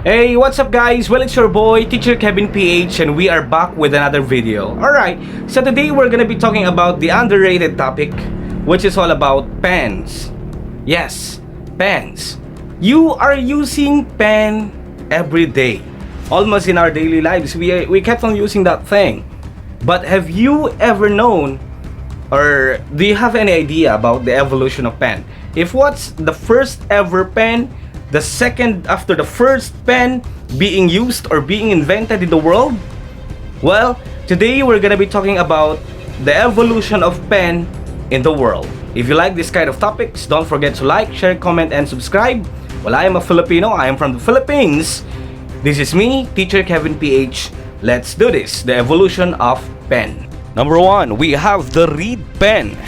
Hey, what's up guys? Well, it's your boy, Teacher Kevin PH, and we are back with another video. Alright, so today we're gonna be talking about the underrated topic, which is all about pens. Yes, pens. You are using pen every day. Almost in our daily lives, we kept on using that thing. But have you ever known, or do you have any idea about the evolution of pen? If what's the first ever pen, the second after the first pen being used or being invented in the world? Well, today we're gonna be talking about the evolution of pen in the world. If you like this kind of topics, don't forget to like, share, comment, and subscribe. Well, I am a Filipino. I am from the Philippines. This is me, Teacher Kevin PH. Let's do this. The evolution of pen. Number 1, we have the reed pen.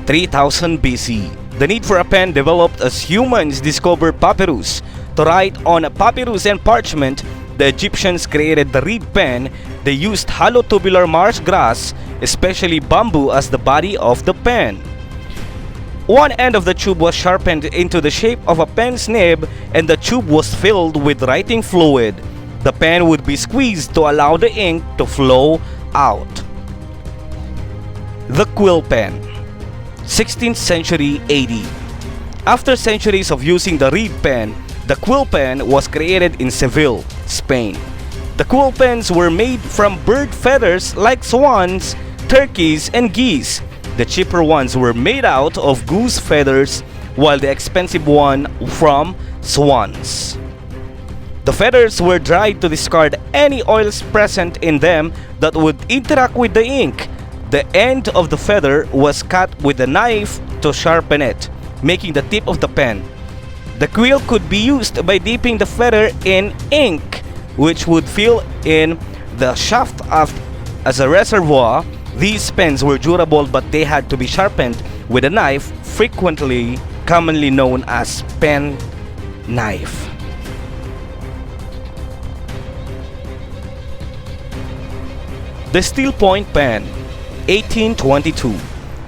3000 BC. The need for a pen developed as humans discovered papyrus. To write on papyrus and parchment, the Egyptians created the reed pen. They used hollow tubular marsh grass, especially bamboo, as the body of the pen. One end of the tube was sharpened into the shape of a pen's nib, and the tube was filled with writing fluid. The pen would be squeezed to allow the ink to flow out. The quill pen. 16th century AD. After centuries of using the reed pen, the quill pen was created in Seville, Spain. The quill pens were made from bird feathers like swans, turkeys, and geese. The cheaper ones were made out of goose feathers, while the expensive one from swans. The feathers were dried to discard any oils present in them that would interact with the ink. The end of the feather was cut with a knife to sharpen it, making the tip of the pen. The quill could be used by dipping the feather in ink, which would fill in the shaft as a reservoir. These pens were durable, but they had to be sharpened with a knife, commonly known as pen knife. The steel point pen. 1822.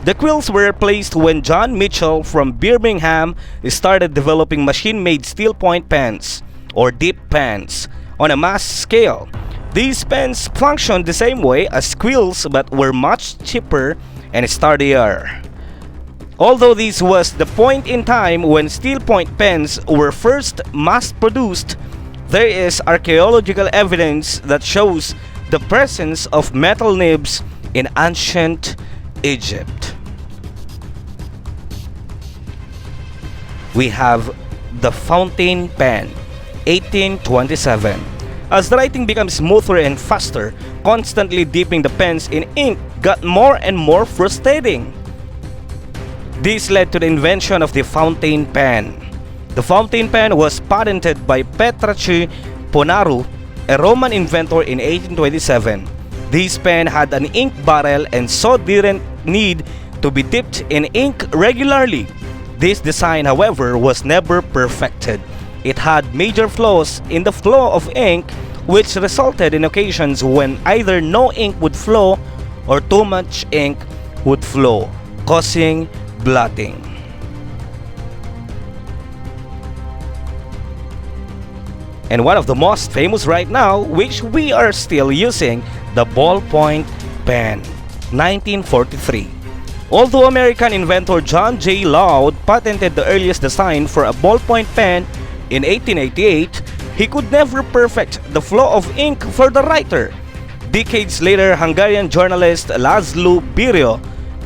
The quills were replaced when John Mitchell from Birmingham started developing machine-made steel point pens, or dip pens, on a mass scale. These pens functioned the same way as quills but were much cheaper and sturdier. Although this was the point in time when steel point pens were first mass-produced, there is archaeological evidence that shows the presence of metal nibs in ancient Egypt. We have the fountain pen. 1827. As the writing becomes smoother and faster, constantly dipping the pens in ink got more and more frustrating. This led to the invention of the fountain pen. The fountain pen was patented by Petrarch Ponaru, a Roman inventor, in 1827. This pen had an ink barrel and so didn't need to be dipped in ink regularly. This design, however, was never perfected. It had major flaws in the flow of ink, which resulted in occasions when either no ink would flow or too much ink would flow, causing blotting. And one of the most famous right now, which we are still using, the ballpoint pen. 1943. Although American inventor John J. Loud patented the earliest design for a ballpoint pen in 1888, he could never perfect the flow of ink for the writer. Decades later, Hungarian journalist Laszlo Birjo,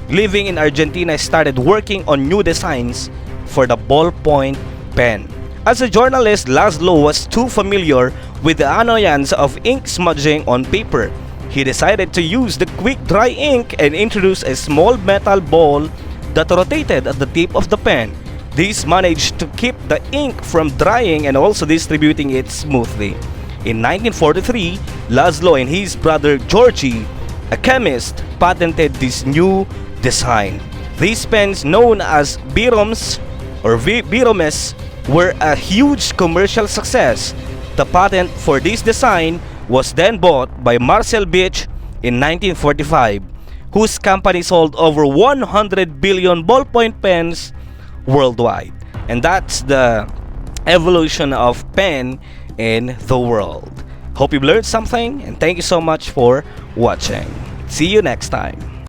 living in Argentina, started working on new designs for the ballpoint pen. As a journalist, Laszlo was too familiar with the annoyance of ink smudging on paper. He decided to use the quick dry ink and introduce a small metal ball that rotated at the tip of the pen. This managed to keep the ink from drying and also distributing it smoothly. In 1943, Laszlo and his brother Georgi, a chemist, patented this new design. These pens, known as Biroms or Biromes, were a huge commercial success. The patent for this design was then bought by Marcel Beach in 1945, whose company sold over 100 billion ballpoint pens worldwide. And that's the evolution of pen in the world. Hope you've learned something, and thank you so much for watching. See you next time.